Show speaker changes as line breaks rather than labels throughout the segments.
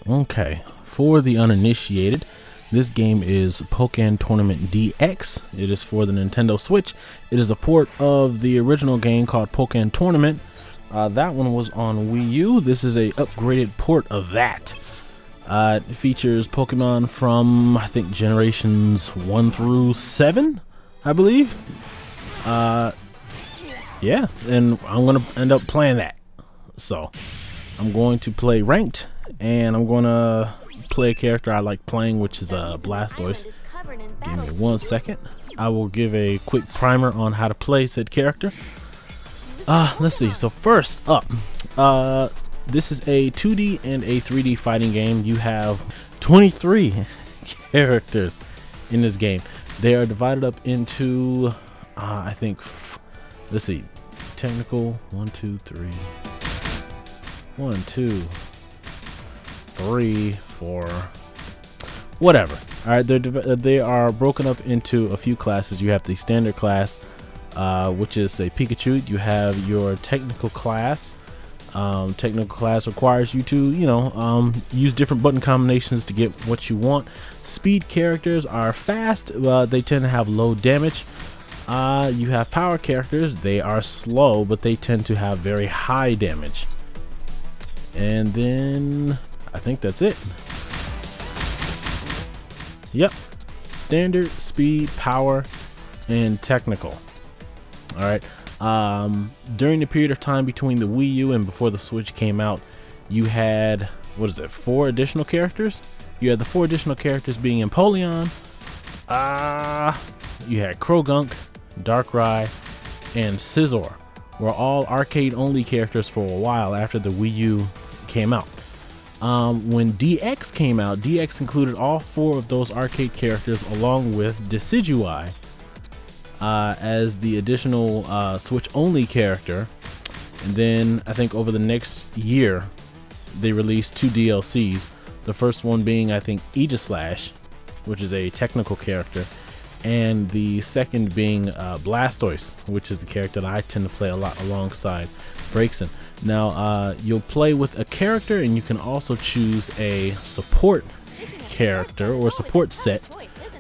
Okay, for the uninitiated, this game is Pokken Tournament DX. It is for the Nintendo Switch. It is a port of the original game called Pokken Tournament. That one was on Wii U. This is a upgraded port of that. It features Pokemon from, I think, generations 1 through 7, I believe. Yeah, and I'm going to end up playing that. So, I'm going to play ranked, and I'm going to play a character I like playing, which is Blastoise. Give me 1 second. I will give a quick primer on how to play said character. Let's see. So first up, this is a 2D and a 3D fighting game. You have 23 characters in this game. They are divided up into, I think, let's see, technical 1, 2, 3, 1, 2, 3, 4, whatever. All right, they are broken up into a few classes. You have the standard class, which is a Pikachu. You have your technical class. Technical class requires you to, use different button combinations to get what you want. Speed characters are fast. They tend to have low damage. You have power characters. They are slow, but they tend to have very high damage. And then I think that's it. Yep. Standard, speed, power, and technical. All right. During the period of time between the Wii U and before the Switch came out, you had, 4 additional characters? You had the 4 additional characters being Empoleon, you had Krogunk, Darkrai, and Scizor, were all arcade-only characters for a while after the Wii U came out. When DX came out, DX included all 4 of those arcade characters along with Decidueye as the additional Switch-only character. And then I think over the next year, they released 2 DLCs. The first one being, I think, Aegislash, which is a technical character, and the second being Blastoise, which is the character that I tend to play a lot alongside Braixen. Now, you'll play with a character, and you can also choose a support character or support set.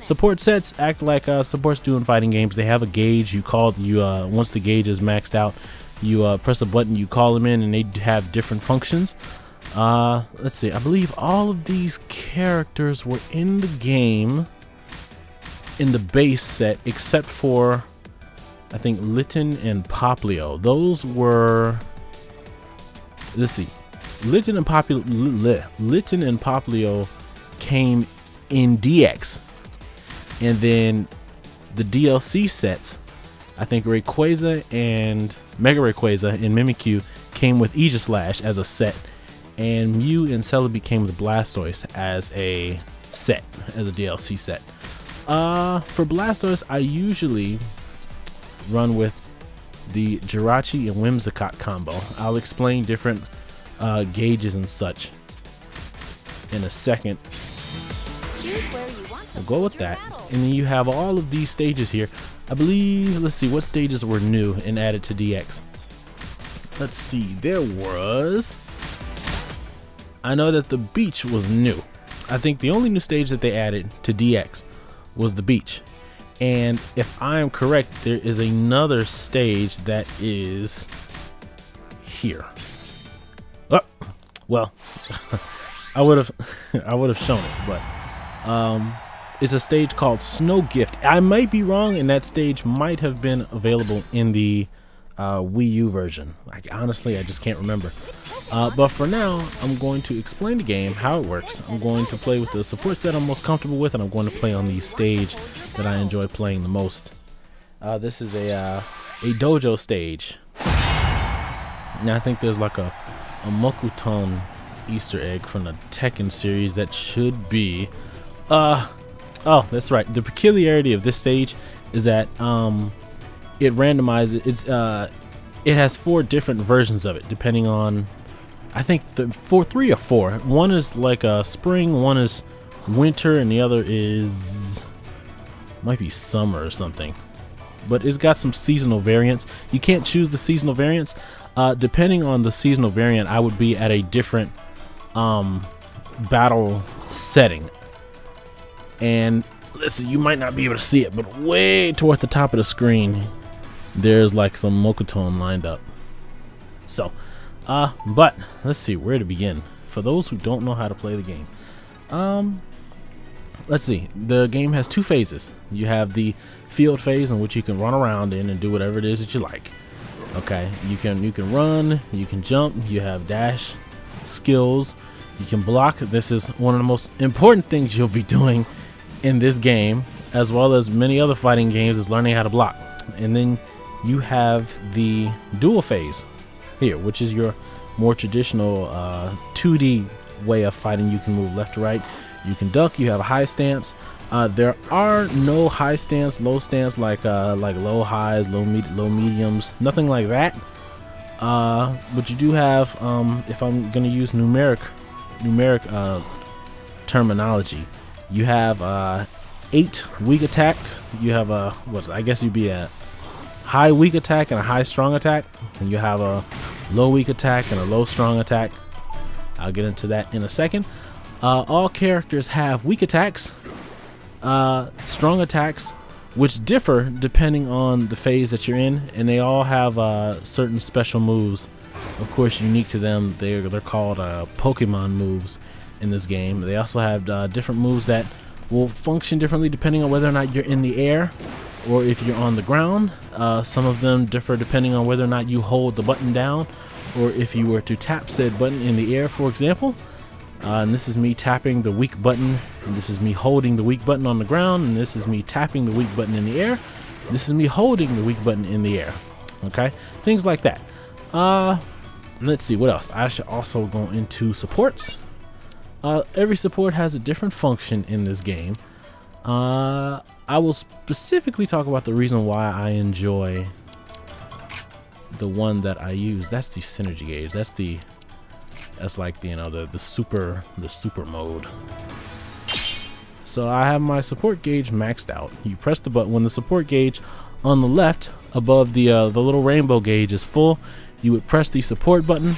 Support sets act like supports do in fighting games. They have a gauge. Once the gauge is maxed out, you press a button, you call them in, and they have different functions. Let's see. I believe all of these characters were in the game in the base set, except for, I think, Litten and Popplio. Those were, let's see, Litten and Popplio came in DX, and then the DLC sets, I think Rayquaza and Mega Rayquaza and Mimikyu came with Aegislash as a set, and Mew and Celebi came with Blastoise as a set, as a DLC set. For Blastoise, I usually run with the Jirachi and Whimsicott combo. I'll explain different gauges and such in a second. We'll go with that. And then you have all of these stages here. I believe, let's see, what stages were new and added to DX? Let's see, there was, I know that the beach was new. I think the only new stage that they added to DX was the beach. And if I am correct, there is another stage that is here. Oh, well, I would have shown it, but it's a stage called Snow Gift. I might be wrong, and that stage might have been available in the Wii U version. Honestly, I just can't remember. But for now, I'm going to explain the game, how it works. I'm going to play with the support set I'm most comfortable with, and I'm going to play on the stage that I enjoy playing the most. This is a dojo stage. Now I think there's like a Mokuton Easter egg from the Tekken series that should be, oh, that's right. The peculiarity of this stage is that it randomizes. It has 4 different versions of it, depending on, I think, 3 or 4. One is like a spring, one is winter, and the other is, might be summer or something. But it's got some seasonal variants. You can't choose the seasonal variants. Depending on the seasonal variant, I would be at a different battle setting. And listen, you might not be able to see it, but way toward the top of the screen, there's like some Mokatone lined up. So, but let's see where to begin. For those who don't know how to play the game, let's see. The game has 2 phases. You have the field phase in which you can run around in and do whatever it is that you like. Okay, you can run, you can jump, you have dash skills, you can block. This is one of the most important things you'll be doing in this game, as well as many other fighting games, is learning how to block. And then you have the duel phase here, which is your more traditional 2D way of fighting. You can move left to right, you can duck, you have a high stance. There are no high stance, low stance, like low highs, low mediums, nothing like that. But you do have, if I'm gonna use numeric terminology, you have 8 weak attack. You have a I guess you'd be a high weak attack and a high strong attack, and you have a low weak attack and a low strong attack. I'll get into that in a second. All characters have weak attacks, strong attacks, which differ depending on the phase that you're in, and they all have certain special moves, of course, unique to them. They're called Pokemon moves in this game. They also have different moves that will function differently depending on whether or not you're in the air or if you're on the ground. Some of them differ depending on whether or not you hold the button down or if you were to tap said button in the air, for example. And this is me tapping the weak button, and this is me holding the weak button on the ground, and this is me tapping the weak button in the air. This is me holding the weak button in the air. Okay, things like that. Let's see what else. I should also go into supports. Every support has a different function in this game. I will specifically talk about the reason why I enjoy the one that I use. That's the synergy gauge. That's like the, you know, the super mode. So I have my support gauge maxed out. You press the button when the support gauge on the left above the little rainbow gauge is full. You would press the support button,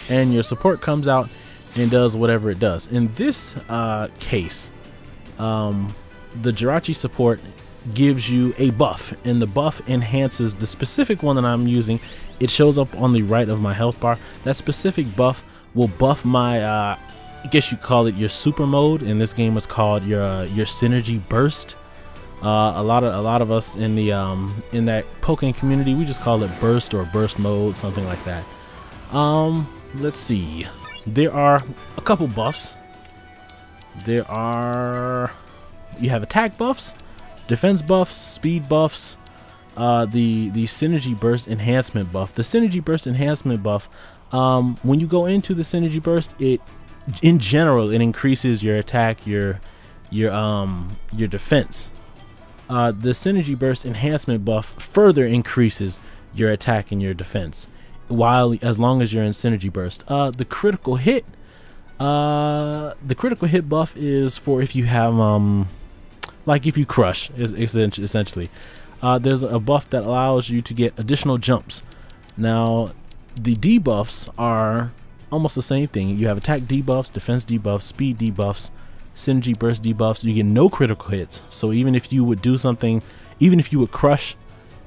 and your support comes out and does whatever it does. In this case, the Jirachi support gives you a buff, and the buff enhances the specific one that I'm using. It shows up on the right of my health bar. That specific buff will buff my I guess you call it your super mode. In this game it's called your synergy burst. A lot of us in the in that Pokken community, we just call it burst or burst mode, something like that. Let's see, there are a couple buffs. You have attack buffs, defense buffs, speed buffs, the synergy burst enhancement buff. The synergy burst enhancement buff, when you go into the synergy burst, in general it increases your attack, your defense. The synergy burst enhancement buff further increases your attack and your defense, as long as you're in synergy burst. The critical hit buff is for if you have like if you crush, essentially. There's a buff that allows you to get additional jumps. Now the debuffs are almost the same thing. You have attack debuffs, defense debuffs, speed debuffs, synergy burst debuffs. You get no critical hits, so even if you would do something, even if you would crush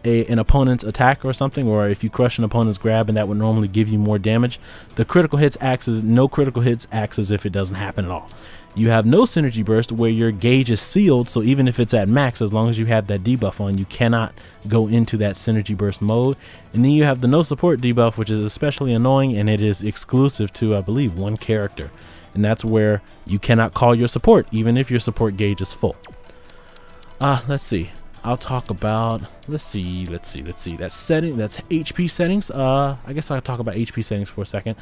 an opponent's attack or something, or if you crush an opponent's grab and that would normally give you more damage, the critical hits acts as no critical hits acts as if it doesn't happen at all. You have no synergy burst, where your gauge is sealed, so even if it's at max, as long as you have that debuff on, you cannot go into that synergy burst mode. And then you have the no support debuff, which is especially annoying, and it is exclusive to, I believe, one character, and that's where you cannot call your support even if your support gauge is full. Let's see, I'll talk about, let's see, that's setting, that's HP settings. I guess I'll talk about HP settings for a second.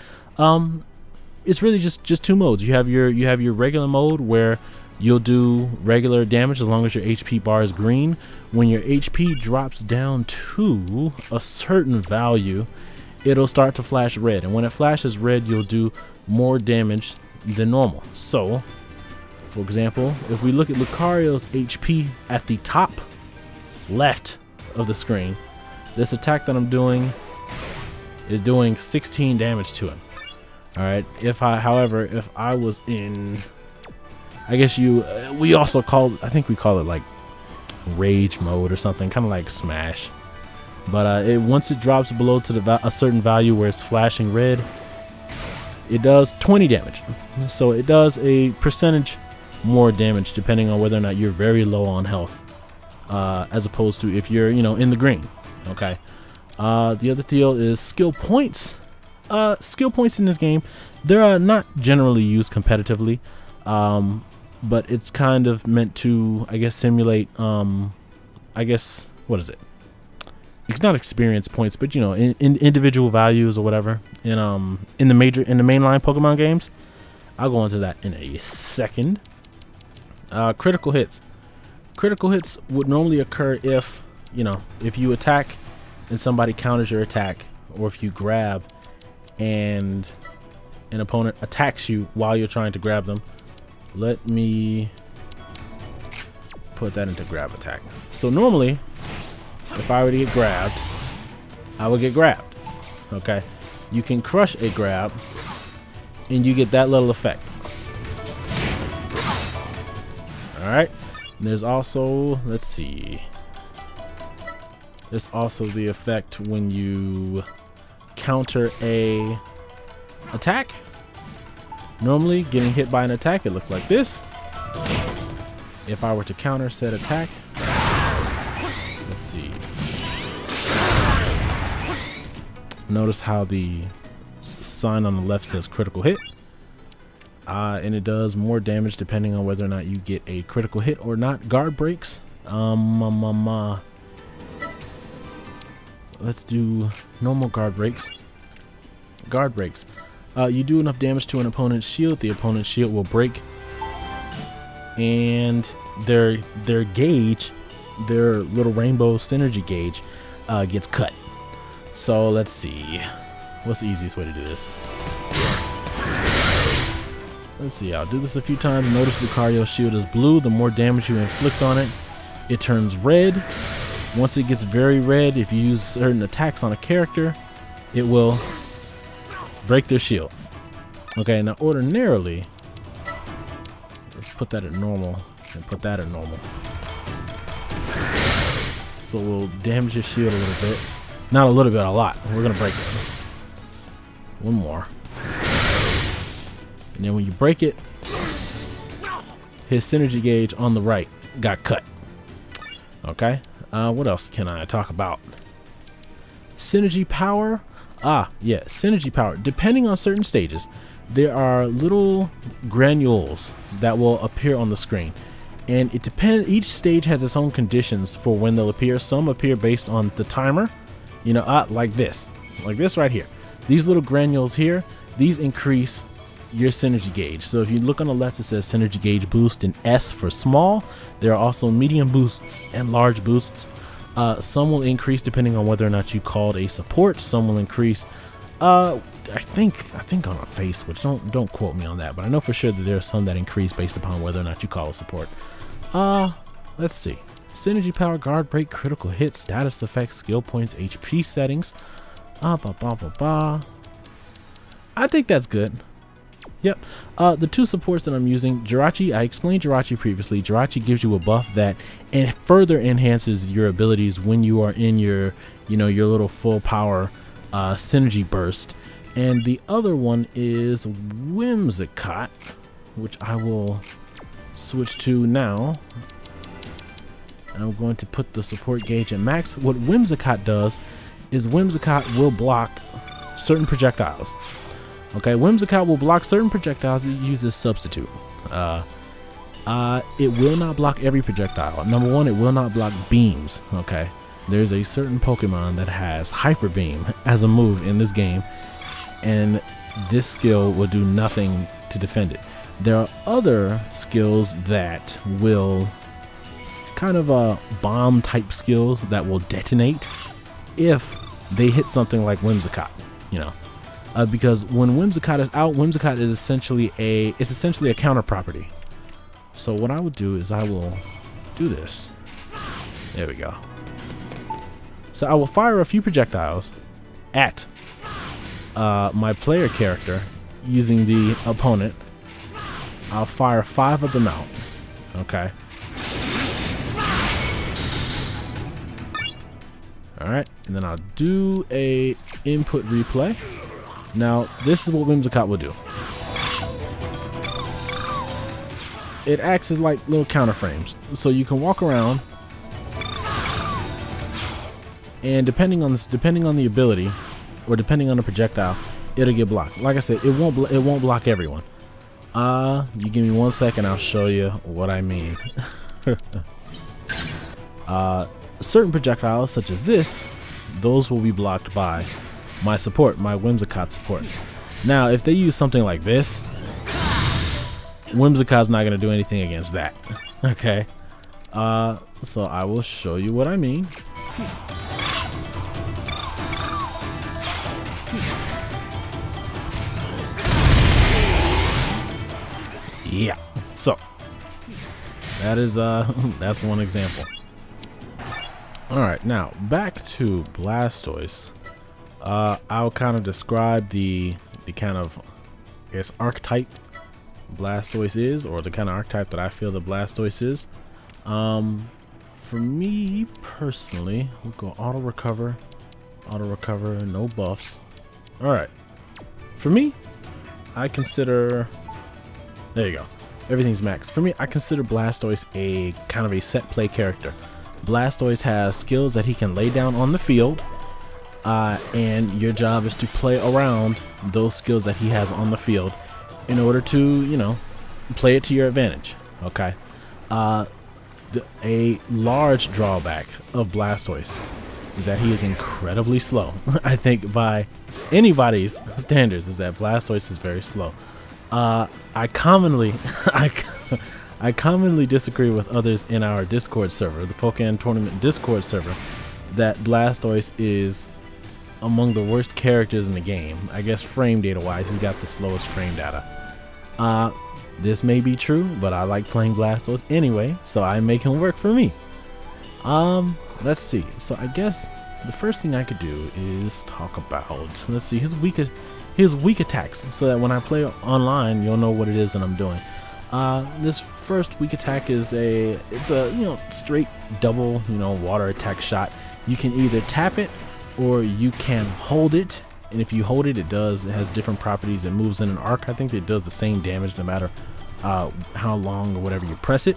It's really just 2 modes. You have your regular mode, where you'll do regular damage as long as your HP bar is green. When your HP drops down to a certain value, it'll start to flash red, and when it flashes red, you'll do more damage than normal. So for example, if we look at Lucario's HP at the top left of the screen, this attack that I'm doing is doing 16 damage to him. All right. However, if I was in, I guess we also I think we call it like rage mode or something, kind of like Smash. But once it drops below to a certain value where it's flashing red, it does 20 damage. So it does a percentage more damage depending on whether or not you're very low on health, as opposed to if you're, in the green. Okay. The other deal is skill points. Skill points in this game, they're not generally used competitively, but it's kind of meant to, I guess, simulate, I guess, what is it? It's not experience points, but in individual values or whatever. In the mainline Pokemon games, I'll go into that in a second. Critical hits. Critical hits would normally occur if you attack and somebody counters your attack, or if you grab and an opponent attacks you while you're trying to grab them. Let me put that into grab attack. So normally, if I were to get grabbed, I would get grabbed. Okay, you can crush a grab and you get that little effect. All right, there's also, let's see, there's also the effect when you counter a attack. Normally getting hit by an attack, it looked like this. If I were to counter said attack, let's see, notice how the sign on the left says critical hit, and it does more damage depending on whether or not you get a critical hit or not. Guard breaks, let's do normal guard breaks. Guard breaks, you do enough damage to an opponent's shield, the opponent's shield will break, and their gauge, their little rainbow synergy gauge, gets cut. So let's see, what's the easiest way to do this? Let's see, I'll do this a few times. Notice Lucario's shield is blue. The more damage you inflict on it, it turns red. Once it gets very red, if you use certain attacks on a character, it will break their shield. Okay, now ordinarily, let's put that at normal and put that at normal. So we'll damage your shield a little bit. Not a little bit, a lot. We're gonna break it. One more. And then when you break it, his synergy gauge on the right got cut. Okay, what else can I talk about? Synergy power. Yeah, synergy power. Depending on certain stages, there are little granules that will appear on the screen, and it depends. Each stage has its own conditions for when they'll appear. Some appear based on the timer, like this right here. These little granules here, these increase your synergy gauge. So if you look on the left, it says synergy gauge boost in S for small. There are also medium boosts and large boosts. Some will increase depending on whether or not you called a support. Some will increase, I think on a face, which don't quote me on that, but I know for sure that there are some that increase based upon whether or not you call a support. Let's see. Synergy power, guard break, critical hit, status effects, skill points, HP settings. I think that's good. Yep. The two supports that I'm using, Jirachi, I explained Jirachi previously. Jirachi gives you a buff that further enhances your abilities when you are in your, your little full power synergy burst. And the other one is Whimsicott, which I will switch to now. And I'm going to put the support gauge at max. What Whimsicott does is Whimsicott will block certain projectiles. Okay, Whimsicott will block certain projectiles. It uses substitute. It will not block every projectile. Number one, it will not block beams. Okay, there's a certain Pokemon that has Hyper Beam as a move in this game, and this skill will do nothing to defend it. There are other skills that will kind of bomb type skills that will detonate if they hit something like Whimsicott, because when Whimsicott is out, Whimsicott is essentially a counter property. So what I would do is I will do this. There we go. So I will fire a few projectiles at my player character, using the opponent. I'll fire 5 of them out. Okay. Alright, and then I'll do a input replay. Now, this is what Whimsicott will do. It acts as like little counter frames. So you can walk around, and depending on the ability, or depending on the projectile, it'll get blocked. Like I said, it won't block everyone. You give me 1 second, I'll show you what I mean. Certain projectiles, such as this, those will be blocked by my support, my Whimsicott support. Now, if they use something like this, Whimsicott's not going to do anything against that. Okay. So I will show you what I mean. Yeah. So that is that's one example. All right, now back to Blastoise. I'll kind of describe the kind of, I guess, archetype Blastoise is, or the kind of archetype that I feel the Blastoise is. For me personally, we'll go auto recover, no buffs. All right, for me, I consider, there you go, everything's max. For me, I consider Blastoise a kind of a set play character. Blastoise has skills that he can lay down on the field, and your job is to play around those skills that he has on the field in order to, you know, play it to your advantage. Okay. A large drawback of Blastoise is that he is incredibly slow. I think by anybody's standards is that Blastoise is very slow. I commonly disagree with others in our Discord server, the Pokken Tournament Discord server, that Blastoise is among the worst characters in the game. I guess frame data wise, he's got the slowest frame data. This may be true, but I like playing Blastoise anyway, so I make him work for me. Let's see. So I guess the first thing I could do is talk about, let's see, his weak attacks, so that when I play online, you'll know what it is that I'm doing. This first weak attack is it's a you know, straight double, you know, water attack shot. You can either tap it or you can hold it, and if you hold it, it has different properties. It moves in an arc. I think it does the same damage no matter how long or whatever you press it.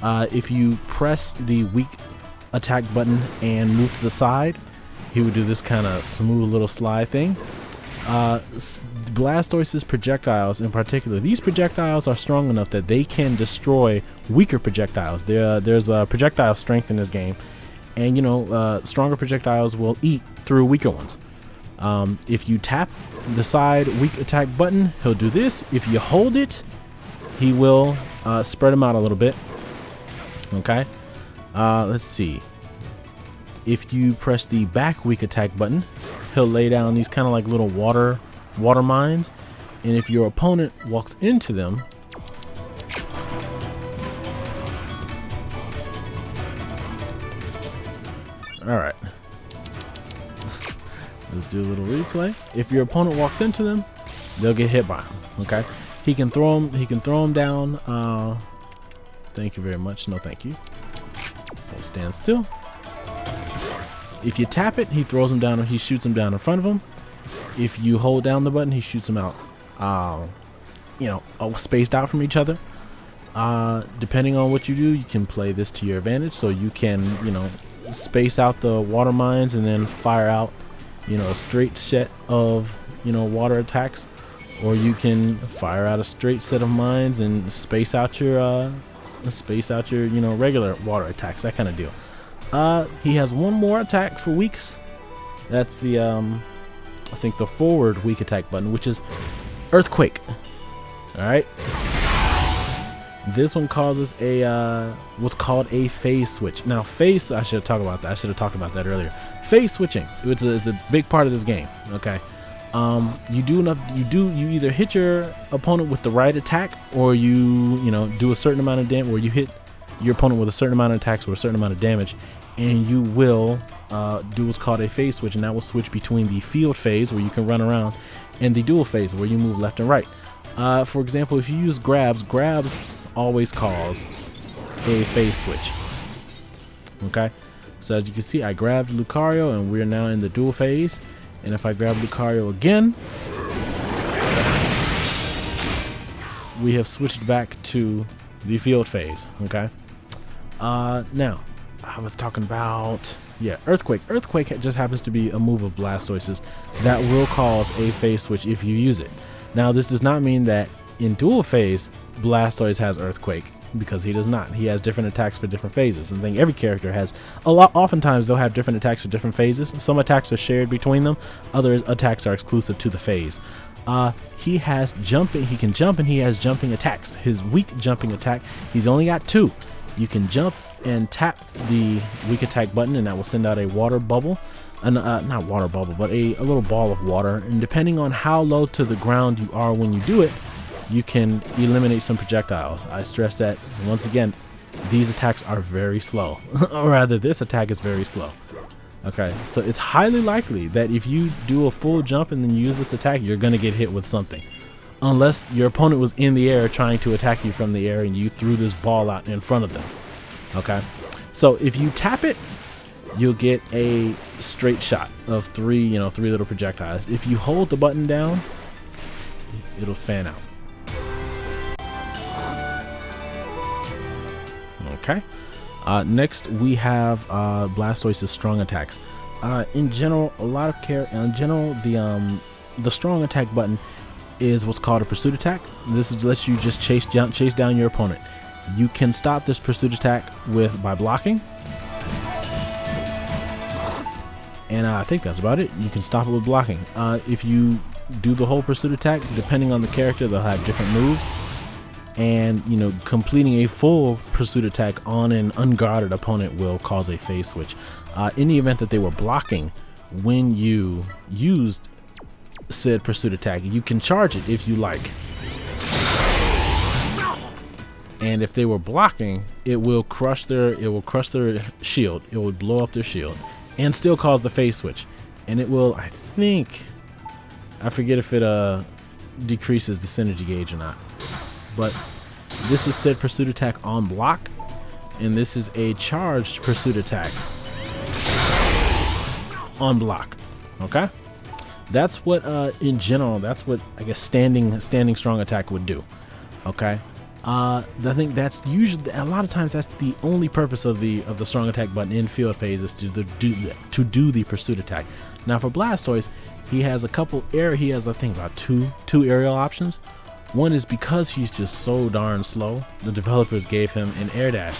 If you press the weak attack button and move to the side, he would do this kind of smooth little slide thing. Blastoise's projectiles in particular, these projectiles are strong enough that they can destroy weaker projectiles. There's a projectile strength in this game, and you know, stronger projectiles will eat through weaker ones. If you tap the side weak attack button, he'll do this. If you hold it, he will spread them out a little bit. Okay. Let's see. If you press the back weak attack button, he'll lay down these kind of like little water mines, and if your opponent walks into them, all right, let's do a little replay. If your opponent walks into them, they'll get hit by him. Okay, he can throw them down. Thank you very much. No thank you. We'll stand still. If you tap it, he throws them down, or he shoots them down in front of him. If you hold down the button, he shoots them out, you know, spaced out from each other. Depending on what you do, you can play this to your advantage. So you can, you know, space out the water mines and then fire out, you know, a straight set of, you know, water attacks, or you can fire out a straight set of mines and space out your, you know, regular water attacks, that kind of deal. He has one more attack for weaks. That's the I think the forward weak attack button, which is Earthquake. Alright. This one causes a what's called a phase switch. Now phase, I should have talked about that. I should have talked about that earlier. Phase switching, it's a big part of this game. Okay. You either hit your opponent with the right attack, or you know, do a certain amount of damage, or you hit your opponent with a certain amount of attacks or a certain amount of damage, and you will do what's called a phase switch, and that will switch between the field phase, where you can run around, and the duel phase, where you move left and right. For example, if you use grabs always cause a phase switch. Okay, so as you can see, I grabbed Lucario, and we're now in the duel phase. And if I grab Lucario again, we have switched back to the field phase. Okay. Now, I was talking about, yeah, Earthquake. Earthquake just happens to be a move of Blastoise's that will cause a phase switch if you use it. Now, this does not mean that in dual phase, Blastoise has Earthquake, because he does not. He has different attacks for different phases. And I think every character has oftentimes they'll have different attacks for different phases. Some attacks are shared between them. Other attacks are exclusive to the phase. He has jumping. He can jump, and he has jumping attacks. His weak jumping attack, he's only got 2. You can jump and tap the weak attack button, and that will send out a water bubble. Not water bubble, but a little ball of water. And depending on how low to the ground you are when you do it, you can eliminate some projectiles. I stress that once again, these attacks are very slow. Or rather, this attack is very slow. Okay, so it's highly likely that if you do a full jump and then use this attack, you're gonna get hit with something. Unless your opponent was in the air trying to attack you from the air and you threw this ball out in front of them. Okay, so if you tap it, you'll get a straight shot of 3 little projectiles. If you hold the button down, it'll fan out. Okay. Next we have Blastoise's strong attacks. In general, the strong attack button is what's called a pursuit attack. This lets you just chase down your opponent. You can stop this pursuit attack by blocking, and I think that's about it. You can stop it with blocking. If you do the whole pursuit attack, depending on the character, they'll have different moves. And completing a full pursuit attack on an unguarded opponent will cause a phase switch. In the event that they were blocking when you used said pursuit attack, you can charge it if you like. And if they were blocking, it will crush their shield. It will blow up their shield and still cause the phase switch. And it will, I forget if it decreases the synergy gauge or not. But this is said pursuit attack on block, and this is a charged pursuit attack on block. Okay, that's what in general, that's what I guess standing strong attack would do. Okay, I think that's usually, a lot of times, that's the only purpose of the strong attack button in field phase, is to do the pursuit attack. Now for Blastoise, he has a couple he has, I think, about two aerial options. One is because he's just so darn slow, the developers gave him an air dash,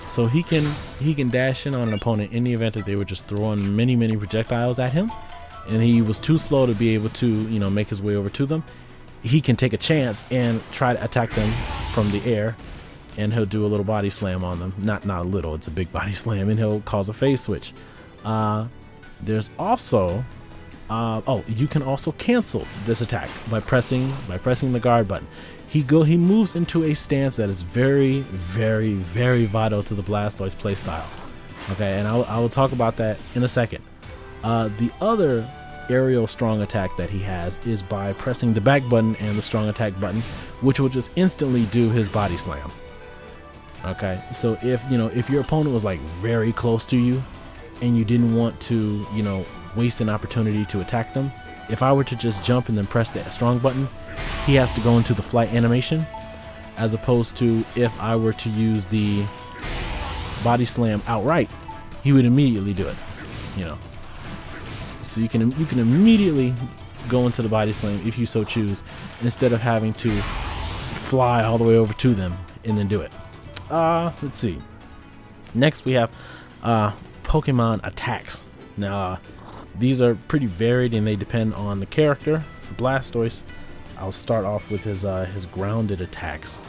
so he can dash in on an opponent in the event that they were just throwing many projectiles at him, and he was too slow to be able to make his way over to them. He can take a chance and try to attack them from the air, and he'll do a little body slam on them. Not a little, it's a big body slam, and he'll cause a phase switch. There's also you can also cancel this attack by pressing the guard button. He moves into a stance that is very vital to the Blastoise playstyle. Okay, and I will talk about that in a second. The other aerial strong attack that he has is by pressing the back button and the strong attack button, which will just instantly do his body slam. Okay, so if your opponent was like very close to you and you didn't want to waste an opportunity to attack them, if I were to just jump and then press the strong button, he has to go into the flight animation, as opposed to if I were to use the body slam outright, he would immediately do it. So you can immediately go into the body slam if you so choose, instead of having to fly all the way over to them and then do it. Let's see. Next we have Pokemon attacks. Now these are pretty varied and they depend on the character. For Blastoise, I'll start off with his grounded attacks.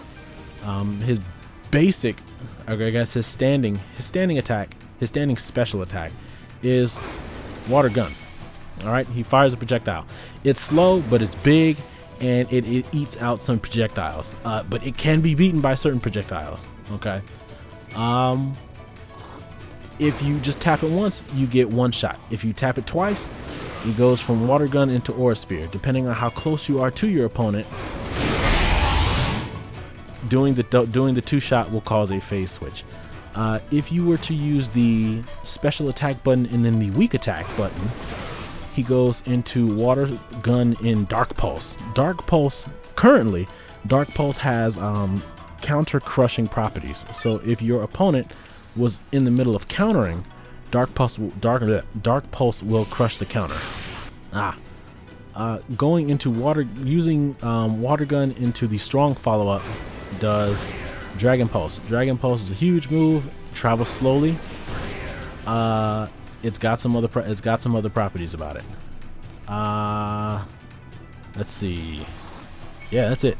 His basic, I guess his standing attack, his standing special attack is Water Gun. Alright, he fires a projectile. It's slow, but it's big, and it eats out some projectiles. But it can be beaten by certain projectiles. Okay. If you just tap it once, you get one shot. If you tap it twice, it goes from water gun into aura sphere. Depending on how close you are to your opponent, doing the two shot will cause a phase switch. If you were to use the special attack button and then the weak attack button, he goes into water gun in Dark Pulse. Dark Pulse, currently, Dark Pulse has counter crushing properties. So if your opponent was in the middle of countering, Dark Pulse will crush the counter. Going into using water gun into the strong follow-up does Dragon Pulse. Dragon Pulse is a huge move, travels slowly. It's got some other properties about it. Let's see. Yeah, that's it.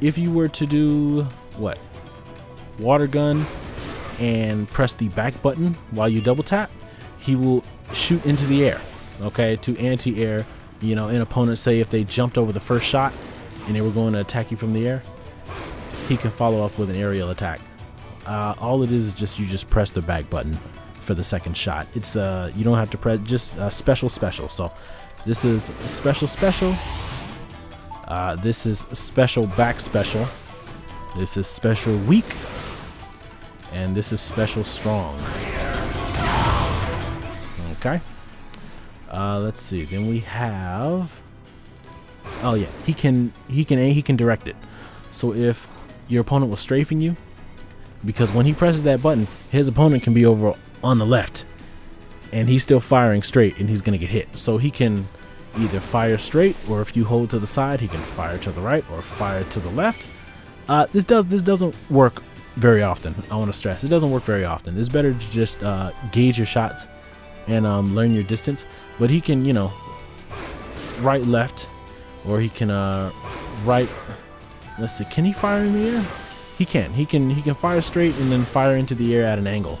If you were to do water gun and press the back button while you double tap, he will shoot into the air. Okay, to anti-air, you know, an opponent, say if they jumped over the first shot and they were going to attack you from the air, he can follow up with an aerial attack. All it is just you just press the back button for the second shot. It's you don't have to press, just special. So this is special. This is special back special. This is special weak, and this is special strong. Okay. Let's see. Then we have. Oh yeah, he can direct it. So if your opponent was strafing you, because when he presses that button, his opponent can be over on the left, and he's still firing straight, and he's gonna get hit. So he can either fire straight, or if you hold to the side, he can fire to the right or fire to the left. This doesn't work very often. I want to stress, it doesn't work very often. It's better to just gauge your shots and learn your distance. But he can, you know, right, left, or he can right. Let's see, can he fire in the air? He can. He can fire straight and then fire into the air at an angle.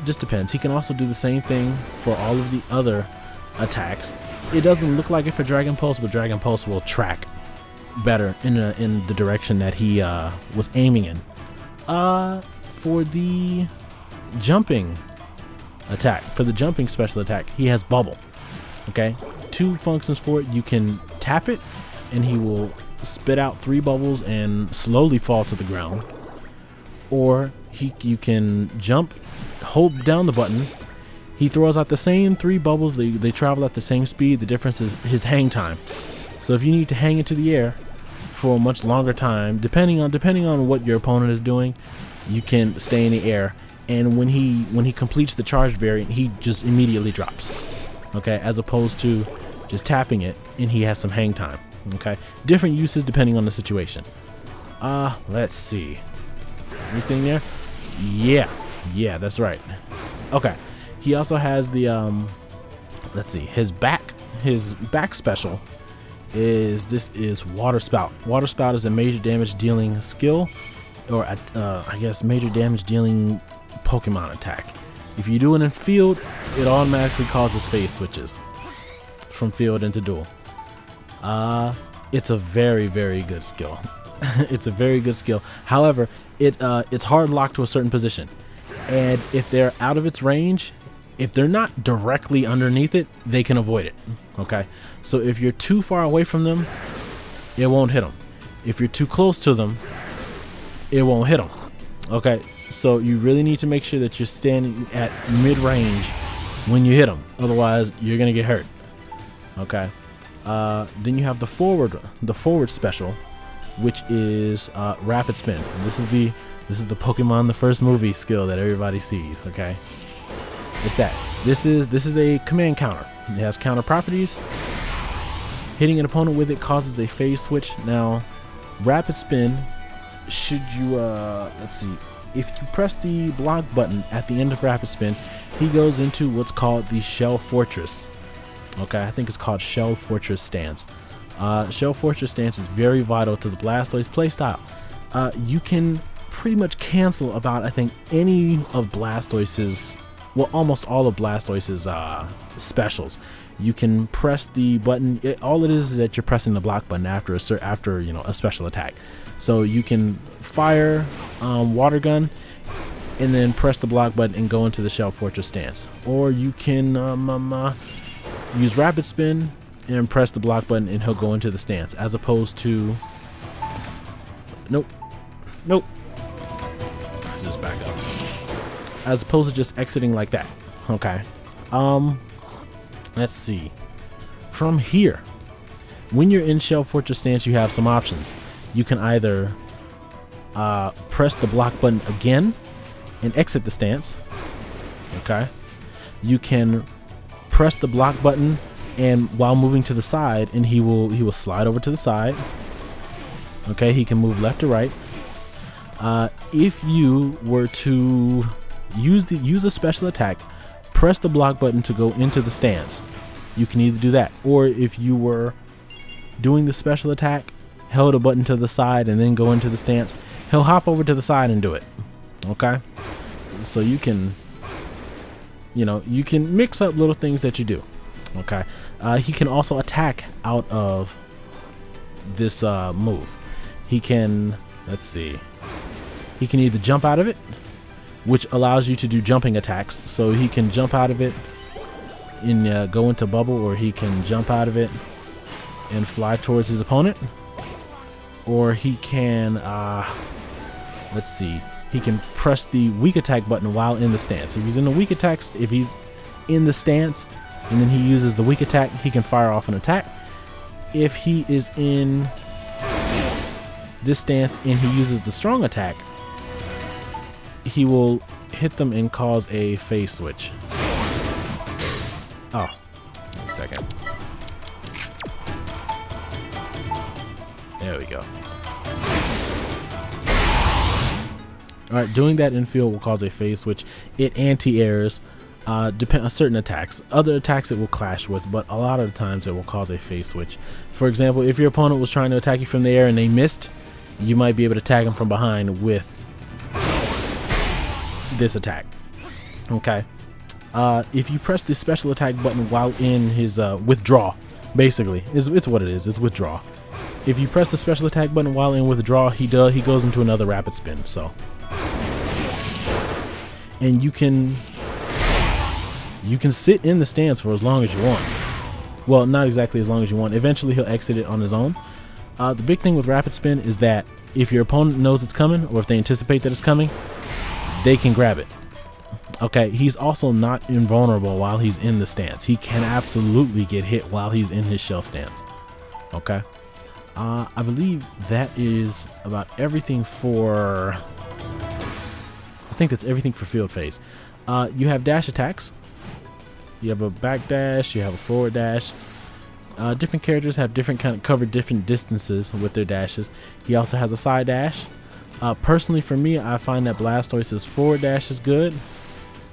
Just depends. He can also do the same thing for all of the other attacks. It doesn't look like it for Dragon Pulse, but Dragon Pulse will track better in the direction that he was aiming in. For the jumping attack, for the jumping special attack, he has Bubble. Okay, two functions for it. You can tap it, and he will spit out 3 bubbles and slowly fall to the ground. Or you can jump, hold down the button. He throws out the same 3 bubbles. They travel at the same speed. The difference is his hang time. So if you need to hang into the air for a much longer time, depending on what your opponent is doing, you can stay in the air. And when he completes the charged variant, he just immediately drops. Okay, as opposed to just tapping it and he has some hang time. Okay, different uses depending on the situation. Let's see. Anything there? Yeah, that's right. Okay. He also has the let's see, his back special is Water Spout. Water Spout is a major damage dealing skill, or I guess major damage dealing Pokemon attack. If you do it in field, it automatically causes phase switches from field into duel. It's a very, very good skill. It's a very good skill. However, it's hard locked to a certain position, and if they're out of its range, if they're not directly underneath it, they can avoid it. Okay, so if you're too far away from them, it won't hit them. If you're too close to them, it won't hit them. Okay, so you really need to make sure that you're standing at mid-range when you hit them. Otherwise, you're gonna get hurt. Okay. Then you have the forward special, which is Rapid Spin. And this is the Pokemon the First Movie skill that everybody sees. Okay, it's that. This is a command counter. It has counter properties. Hitting an opponent with it causes a phase switch. Now, Rapid Spin, should you let's see, if you press the block button at the end of Rapid Spin, he goes into what's called the Shell Fortress. Okay, I think it's called Shell Fortress stance. Shell Fortress stance is very vital to the Blastoise playstyle. You can pretty much cancel about, I think, any of Blastoise's, well, almost all of Blastoise's specials. You can press the button. All it is that you're pressing the block button after you know, a special attack. So you can fire water gun and then press the block button and go into the Shell Fortress stance, or you can use rapid spin and press the block button and he'll go into the stance, as opposed to nope. Let's just back up. As opposed to just exiting like that. Okay. Let's see. From here, when you're in Shell Fortress stance, you have some options. You can either press the block button again and exit the stance. Okay. You can press the block button and while moving to the side, and he will slide over to the side. Okay, he can move left to right. If you were to use a special attack, press the block button to go into the stance. You can either do that, or if you were doing the special attack, held a button to the side and then go into the stance, he'll hop over to the side and do it. Okay, so you can, you know, you can mix up little things that you do. Okay, he can also attack out of this move. He can, let's see, he can either jump out of it, which allows you to do jumping attacks. So he can jump out of it and go into bubble, or he can jump out of it and fly towards his opponent, or he can let's see, he can press the weak attack button while in the stance. If he's in the weak attacks, if he's in the stance and then he uses the weak attack, he can fire off an attack. If he is in this stance and he uses the strong attack, he will hit them and cause a phase switch. Oh, wait a second. There we go. Alright, doing that in field will cause a phase switch. It anti-airs depend on certain attacks. Other attacks it will clash with, but a lot of the times it will cause a phase switch. For example, if your opponent was trying to attack you from the air and they missed, you might be able to tag them from behind with this attack. Okay. If you press the special attack button while in his withdraw, basically it's what it is. It's withdraw. If you press the special attack button while in withdraw, he goes into another rapid spin. So, and you can sit in the stance for as long as you want. Well, not exactly as long as you want. Eventually he'll exit it on his own. The big thing with rapid spin is that if your opponent knows it's coming, or if they anticipate that it's coming, they can grab it. Okay, he's also not invulnerable while he's in the stance. He can absolutely get hit while he's in his shell stance. Okay, I believe that is about everything for, I think that's everything for field phase. You have dash attacks. You have a back dash, you have a forward dash. Different characters have different cover different distances with their dashes. He also has a side dash. Personally for me, I find that Blastoise's forward dash is good.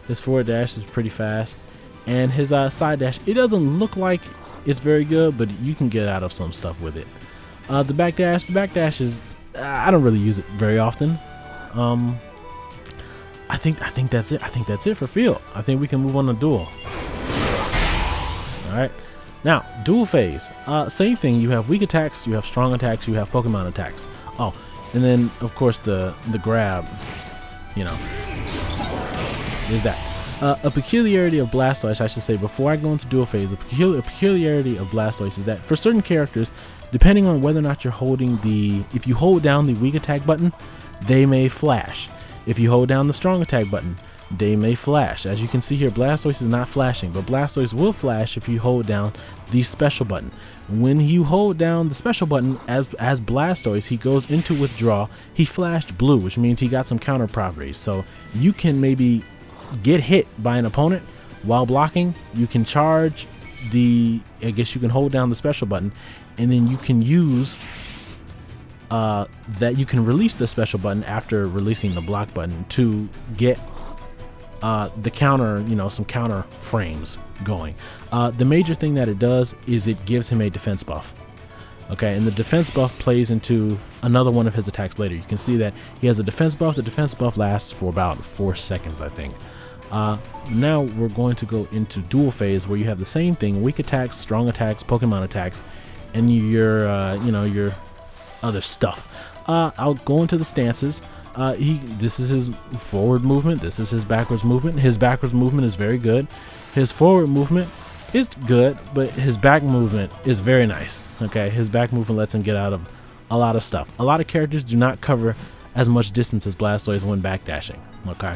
His forward dash is pretty fast, and his side dash, it doesn't look like it's very good, but you can get out of some stuff with it. The back dash is, I don't really use it very often. I think that's it. I think that's it for field. I think we can move on to duel. All right. Now, duel phase, same thing. You have weak attacks, you have strong attacks, you have Pokemon attacks. Oh, and then of course the grab, you know, is that. A peculiarity of Blastoise, I should say, before I go into duel phase, a peculiarity of Blastoise is that for certain characters, depending on whether or not you're holding if you hold down the weak attack button, they may flash. If you hold down the strong attack button, they may flash. As you can see here, Blastoise is not flashing, but Blastoise will flash if you hold down the special button. When you hold down the special button as Blastoise, he goes into withdraw. He flashed blue, which means he got some counter properties. So you can maybe get hit by an opponent while blocking. You can charge I guess you can hold down the special button, and then you can use that you can release the special button after releasing the block button to get the counter, you know, some counter frames going. The major thing that it does is it gives him a defense buff. Okay, and the defense buff plays into another one of his attacks later. You can see that he has a defense buff. The defense buff lasts for about 4 seconds, I think. Now we're going to go into dual phase, where you have the same thing: weak attacks, strong attacks, Pokemon attacks, and your you know, your other stuff. I'll go into the stances. This is his forward movement. This is his backwards movement. His backwards movement is very good. His forward movement is good, but his back movement is very nice. Okay, his back movement lets him get out of a lot of stuff. A lot of characters do not cover as much distance as Blastoise when backdashing. Okay,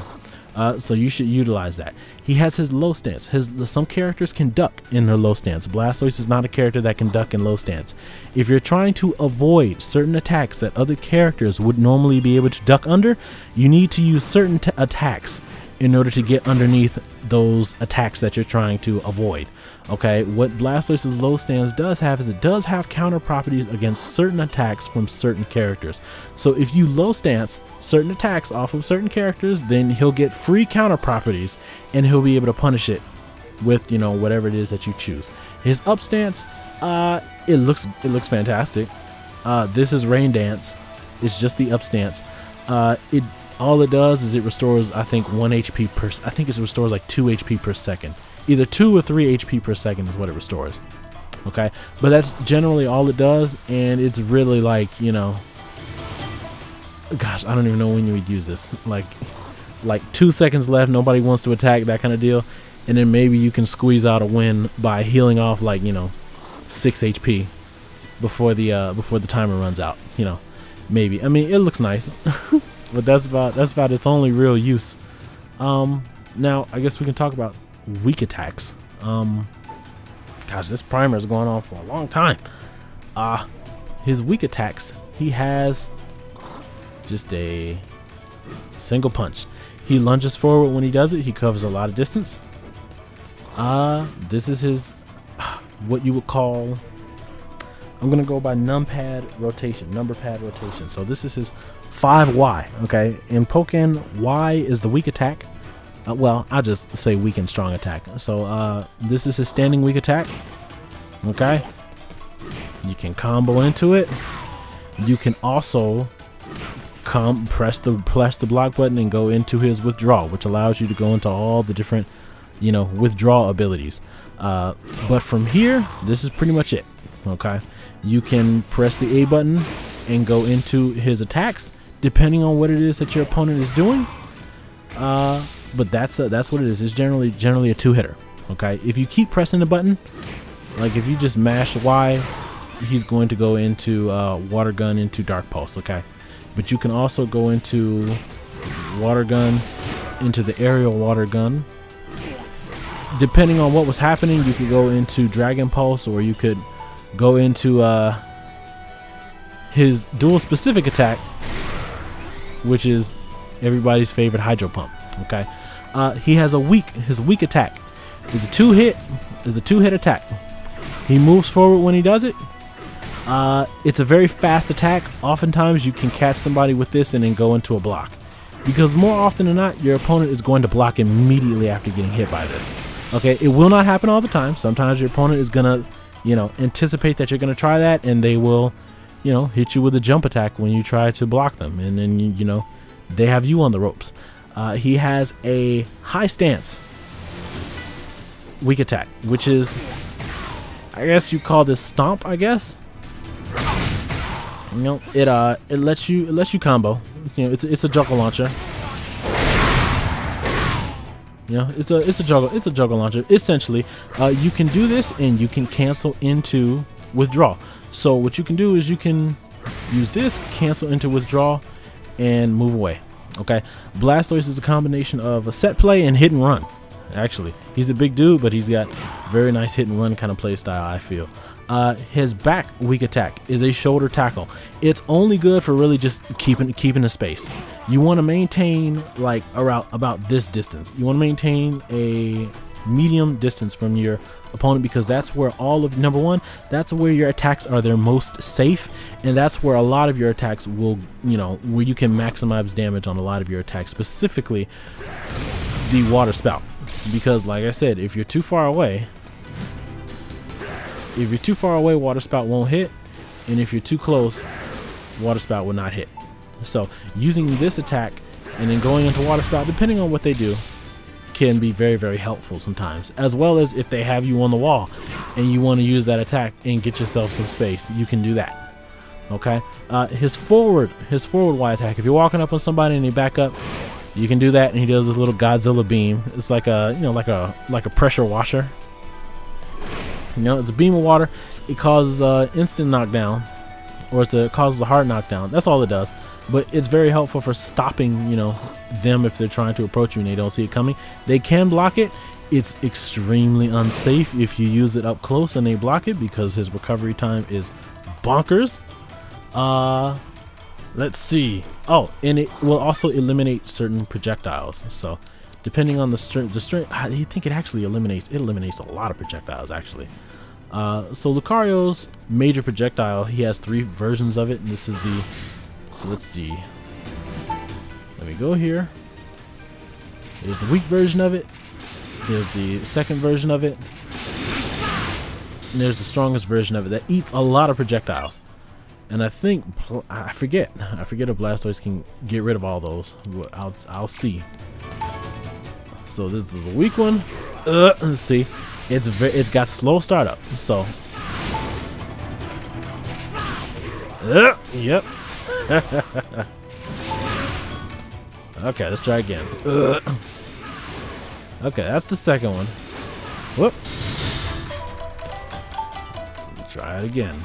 so you should utilize that. He has his low stance. Some characters can duck in their low stance. Blastoise is not a character that can duck in low stance. If you're trying to avoid certain attacks that other characters would normally be able to duck under, you need to use certain attacks in order to get underneath those attacks that you're trying to avoid. Okay, what Blastoise's low stance does have is it does have counter properties against certain attacks from certain characters. So if you low stance certain attacks off of certain characters, then he'll get free counter properties and he'll be able to punish it with, you know, whatever it is that you choose. His up stance, it looks fantastic. This is Rain Dance. It's just the up stance. All it does is it restores, I think, 1 HP per. I think it restores like 2 HP per second. Either 2 or 3 HP per second is what it restores. Okay, but that's generally all it does, and it's really like, you know, gosh, I don't even know when you would use this. Like 2 seconds left, nobody wants to attack, that kind of deal, and then maybe you can squeeze out a win by healing off, like, you know, 6 HP before the timer runs out. You know, maybe. I mean, it looks nice. But that's about its only real use. Now I guess we can talk about weak attacks. Gosh, this primer is going on for a long time. His weak attacks, he has just a single punch. He lunges forward when he does it. He covers a lot of distance. This is his what you would call, I'm gonna go by number pad rotation. So this is his 5Y. Okay, in Pokken, Y is the weak attack. Well, I'll just say weak and strong attack. So this is his standing weak attack. Okay, you can combo into it. You can also press the block button and go into his withdrawal, which allows you to go into all the different, you know, withdrawal abilities. But from here, this is pretty much it. Okay, you can press the A button and go into his attacks depending on what it is that your opponent is doing. But that's what it is. It's generally a 2-hitter. Okay, if you keep pressing the button, like if you just mash Y, he's going to go into water gun into dark pulse. Okay, but you can also go into water gun into the aerial water gun. Depending on what was happening, you could go into dragon pulse, or you could go into his dual specific attack, which is everybody's favorite hydro pump. Okay, he has his weak attack is a 2-hit attack. He moves forward when he does it. It's a very fast attack. Oftentimes you can catch somebody with this and then go into a block, because more often than not your opponent is going to block immediately after getting hit by this. Okay, it will not happen all the time. Sometimes your opponent is gonna, you know, anticipate that you're gonna try that, and they will, you know, hit you with a jump attack when you try to block them, and then you know, they have you on the ropes. He has a high stance weak attack, which is, I guess you call this stomp. I guess, you know, it lets you combo. You know, it's a juggle launcher. You know, it's a juggle launcher. Essentially, you can do this and you can cancel into withdraw. So what you can do is you can use this, cancel into withdraw, and move away. Okay, Blastoise is a combination of a set play and hit and run. Actually, he's a big dude, but he's got very nice hit and run kind of play style, I feel. His back weak attack is a shoulder tackle. It's only good for really just keeping the space. You want to maintain like around about this distance. You want to maintain a medium distance from your opponent, because that's where all of, number one, that's where your attacks are their most safe, and that's where a lot of your attacks will, you know, where you can maximize damage on a lot of your attacks, specifically the water spout. Because like I said, if you're too far away, water spout won't hit, and if you're too close, water spout will not hit. So using this attack and then going into water spout, depending on what they do, can be very, very helpful sometimes, as well as if they have you on the wall and you want to use that attack and get yourself some space, you can do that. Okay, his forward Y attack, if you're walking up on somebody and they back up, you can do that, and he does this little Godzilla beam. It's like a, you know, like a pressure washer. You know, it's a beam of water. It causes instant knockdown, or it causes a hard knockdown. That's all it does. But it's very helpful for stopping, you know, them if they're trying to approach you and they don't see it coming. They can block it. It's extremely unsafe if you use it up close and they block it, because his recovery time is bonkers. Let's see. Oh, and it will also eliminate certain projectiles. So depending on the strength, I think it actually eliminates a lot of projectiles actually. So Lucario's major projectile, he has 3 versions of it, and this is the, so let's see. Let me go here. There's the weak version of it. There's the second version of it. And there's the strongest version of it that eats a lot of projectiles. And I think, I forget if Blastoise can get rid of all those. I'll see. So this is a weak one. Let's see. It's got slow startup. So, yep. Okay, let's try again. Okay, that's the second one. Whoop. Let's try it again.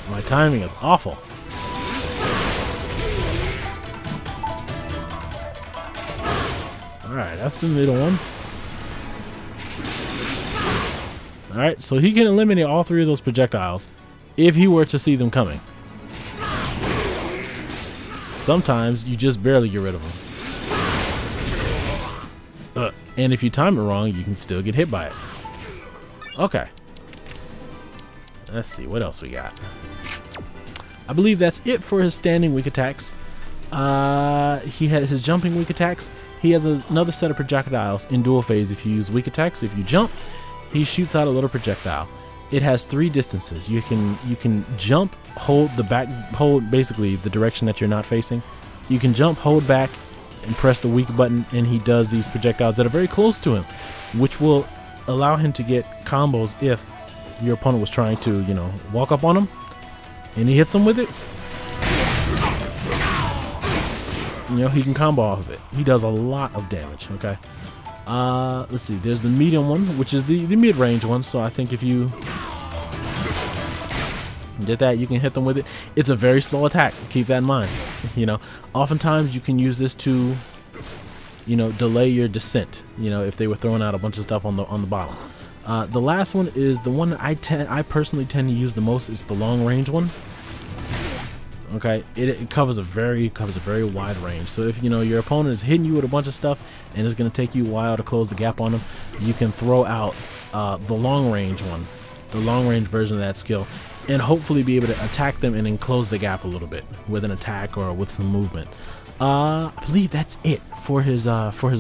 My timing is awful. Alright, that's the middle one. Alright, so he can eliminate all 3 of those projectiles if he were to see them coming. Sometimes you just barely get rid of them. And if you time it wrong, you can still get hit by it. Okay. Let's see, what else we got? I believe that's it for his standing weak attacks. He has his jumping weak attacks. He has another set of projectiles in dual phase. If you use weak attacks, if you jump, he shoots out a little projectile. It has 3 distances. You can jump, hold basically the direction that you're not facing. You can jump, hold back, and press the weak button, and he does these projectiles that are very close to him, which will allow him to get combos if your opponent was trying to, you know, walk up on him and he hits him with it. You know, he can combo off of it. He does a lot of damage. Okay. Let's see. There's the medium one, which is the mid-range one. So I think if you did that, you can hit them with it. It's a very slow attack. Keep that in mind. You know, oftentimes you can use this to, you know, delay your descent. You know, if they were throwing out a bunch of stuff on the bottom. The last one is the one that I personally tend to use the most. It's the long range one. Okay, it covers a very wide range. So if, you know, your opponent is hitting you with a bunch of stuff and it's going to take you a while to close the gap on them, you can throw out the long range one, the long range version of that skill, and hopefully be able to attack them and then close the gap a little bit with an attack or with some movement. I believe that's it for his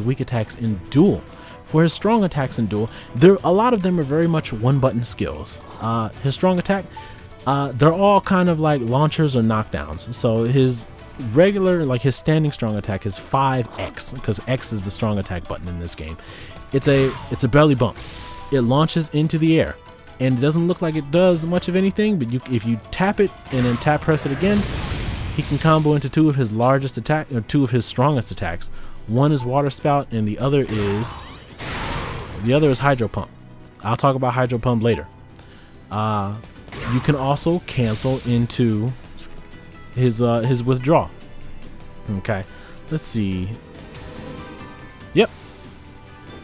weak attacks in Duel. For his strong attacks in Duel, a lot of them are very much one-button skills. His strong attack, they're all kind of like launchers or knockdowns. So his regular, like his standing strong attack is 5X, because X is the strong attack button in this game. It's a belly bump. It launches into the air, and it doesn't look like it does much of anything, but if you tap it and then tap press it again, he can combo into 2 of his largest attack, or 2 of his strongest attacks. One is water spout, and the other is hydro pump. I'll talk about hydro pump later. You can also cancel into his withdraw. Okay, let's see. Yep.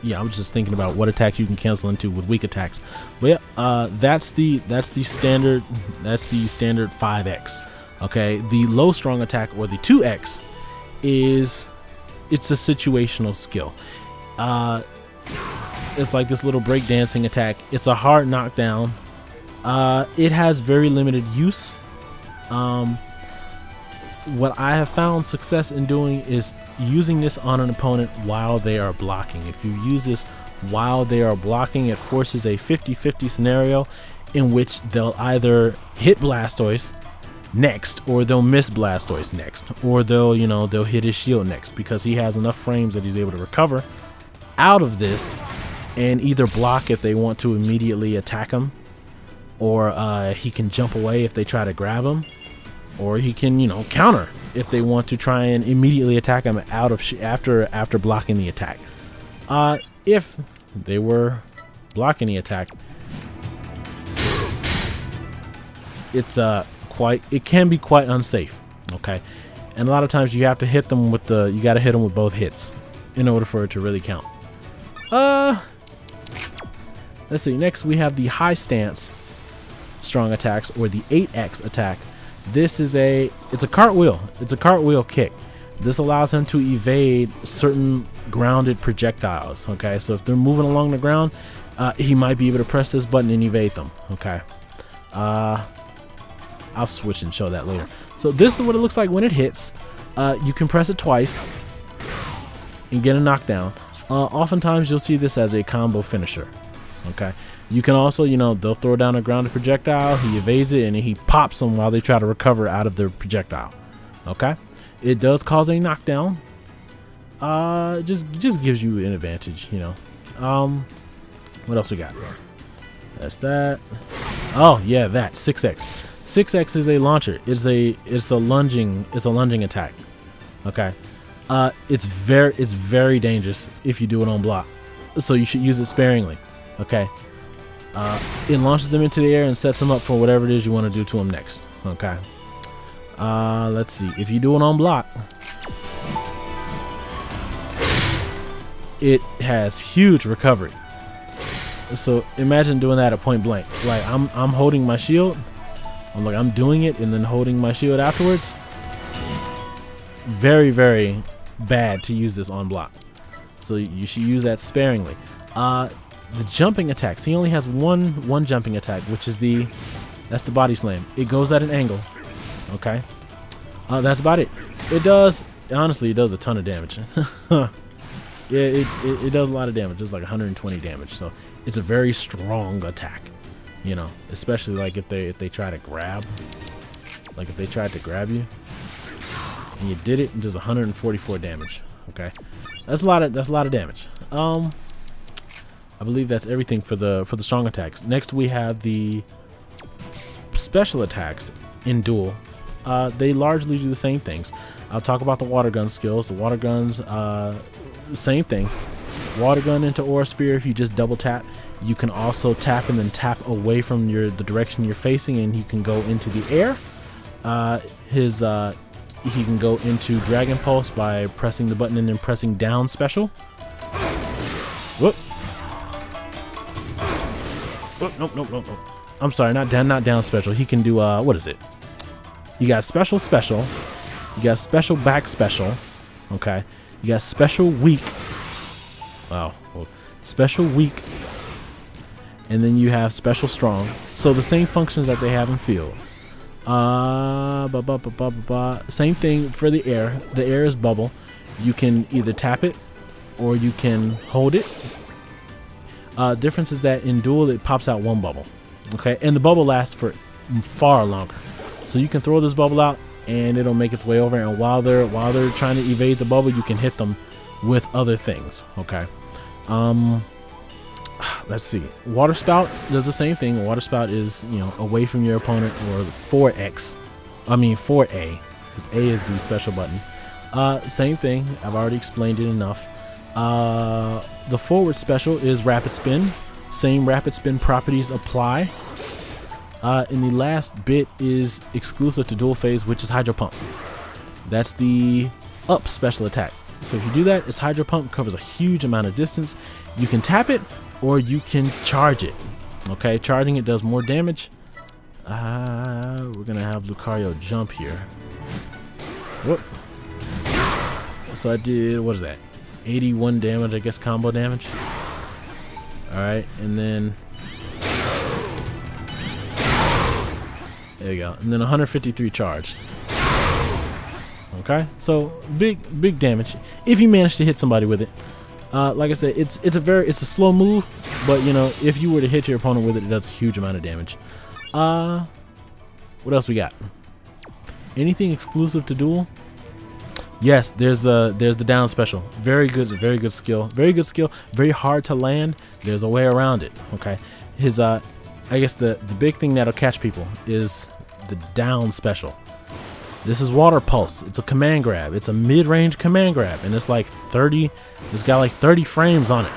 Yeah, I was just thinking about what attacks you can cancel into with weak attacks. But yeah, that's the standard 5X. Okay, the low strong attack, or the 2X, it's a situational skill. It's like this little breakdancing attack. It's a hard knockdown. It has very limited use. What I have found success in doing is using this on an opponent while they are blocking. If you use this while they are blocking, it forces a 50-50 scenario in which they'll either hit Blastoise next, or they'll miss Blastoise next, or they'll hit his shield next, because he has enough frames that he's able to recover out of this and either block if they want to immediately attack him, or he can jump away if they try to grab him, or he can counter if they want to try and immediately attack him out of after blocking the attack. If they were blocking the attack, it can be quite unsafe, okay? And a lot of times you have to hit them with you got to hit them with both hits in order for it to really count. Let's see. Next we have the high stance strong attacks, or the 8X attack. This is it's a cartwheel. It's a cartwheel kick. This allows him to evade certain grounded projectiles, okay? So if they're moving along the ground, he might be able to press this button and evade them, okay? I'll switch and show that later. So this is what it looks like when it hits. You can press it twice and get a knockdown. Oftentimes you'll see this as a combo finisher, okay? You can also, they'll throw down a grounded projectile, he evades it, and he pops them while they try to recover out of their projectile, okay? It does cause a knockdown. Just gives you an advantage, What else we got? That's that. Oh yeah, that 6X. 6X is a launcher. It's a lunging attack. Okay. It's very dangerous if you do it on block. So you should use it sparingly. Okay. It launches them into the air and sets them up for whatever it is you want to do to them next. Okay. Let's see. If you do it on block, it has huge recovery. So imagine doing that at point blank. Like I'm holding my shield. I'm doing it and then holding my shield afterwards. Very, very bad to use this on block. So you should use that sparingly. The jumping attacks. He only has one jumping attack, which is that's the body slam. It goes at an angle. Okay. That's about it. Honestly, it does a ton of damage. Yeah, it does a lot of damage. It's like 120 damage. So it's a very strong attack. Especially like if they try to grab. Like if they tried to grab you and you did it, and does 144 damage. Okay. That's a lot of damage. I believe that's everything for the strong attacks. Next we have the special attacks in Duel. They largely do the same things. I'll talk about the water gun skills. The water guns, same thing. Water gun into aura sphere. If you just double tap, you can also tap and then tap away from the direction you're facing, and he can go into the air. He can go into Dragon Pulse by pressing the button and then pressing down special. Whoop. Whoop, nope. I'm sorry, not down special. He can do what is it? You got special. You got special back special. Okay. You got special weak. Wow. Special weak. And then you have special strong. So the same functions that they have in field. Same thing for the air. The air is bubble. You can either tap it or you can hold it. Difference is that in Duel it pops out one bubble. Okay, and the bubble lasts for far longer. So you can throw this bubble out and it'll make its way over, and while they're trying to evade the bubble, you can hit them with other things. Okay. Let's see. Water Spout does the same thing. Water Spout is, away from your opponent, or 4A, because A is the special button. Same thing. I've already explained it enough. The forward special is rapid spin. Same rapid spin properties apply. And the last bit is exclusive to Duel phase, which is Hydro Pump. That's the up special attack. So if you do that, it's Hydro Pump, covers a huge amount of distance. You can tap it or you can charge it. Okay, charging it does more damage. We're gonna have Lucario jump here. Whoop. So I did, what is that? 81 damage, I guess, combo damage. Alright, and then there you go. And then 153 charge. Okay, so big damage if you manage to hit somebody with it. Like I said, it's a slow move, but if you were to hit your opponent with it, it does a huge amount of damage. What else we got? Anything exclusive to Duel? Yes, there's the down special. Very good skill. Very good skill. Very hard to land. There's a way around it. Okay. His I guess the big thing that'll catch people is the down special. This is Water Pulse. It's a command grab. It's a mid-range command grab, and it's like 30. It's got like 30 frames on it.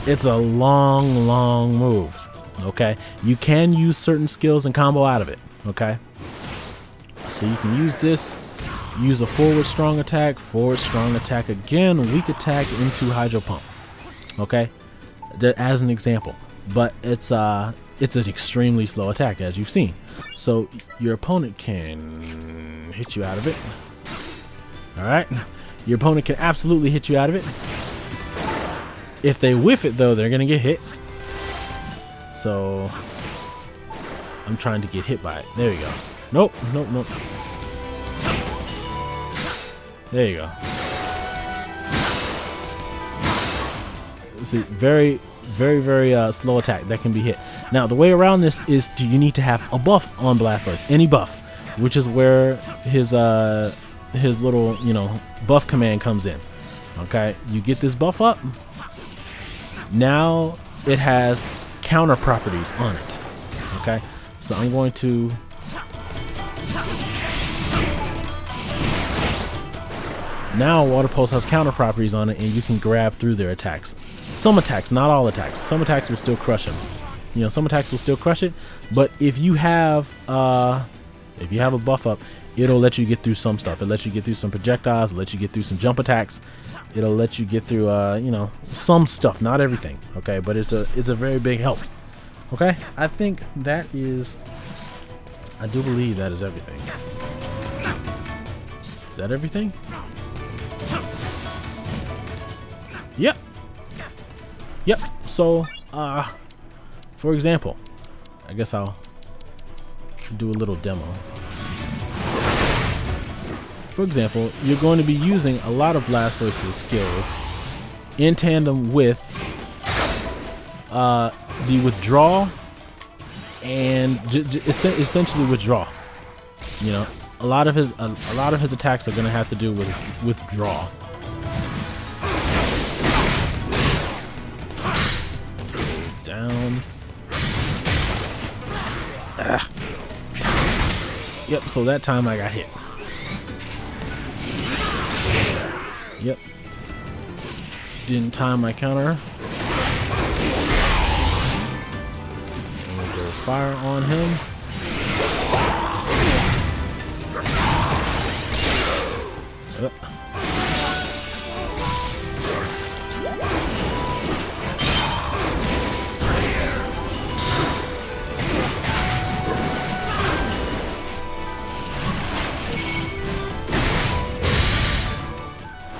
It's a long move. Okay, you can use certain skills and combo out of it. Okay, so you can use this. Use a forward strong attack again, weak attack into Hydro Pump. Okay, as an example, but it's an extremely slow attack, as you've seen. So your opponent can hit you out of it. All right, your opponent can absolutely hit you out of it. If they whiff it, though, they're gonna get hit. So I'm trying to get hit by it. There you go. Nope. There you go. See, very slow attack that can be hit. Now, the way around this is you need to have a buff on Blastoise, any buff, which is where his little, buff command comes in. Okay, you get this buff up. Now it has counter properties on it. Okay, so I'm going to now Water Pulse has counter properties on it, and you can grab through their attacks. Some attacks, not all attacks. Some attacks will still crush him. Some attacks will still crush it, but if you have a buff up, it'll let you get through some stuff. It'll let you get through some projectiles. It'll let you get through some jump attacks. It'll let you get through some stuff, not everything. Okay, but it's a very big help. Okay, I think that is, I do believe that is everything. Is that everything? Yep. So for example, I guess I'll do a little demo. For example, you're going to be using a lot of Blastoise's skills in tandem with the withdraw and essentially withdraw. A lot of his attacks are going to have to do with withdraw. Down. Yep. So that time I got hit. Yep. Didn't time my counter. We'll go fire on him. Yep.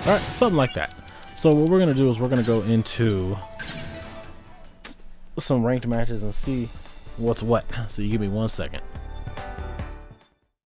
Alright, something like that. So what we're going to do is we're going to go into some ranked matches and see what's what. So you give me 1 second.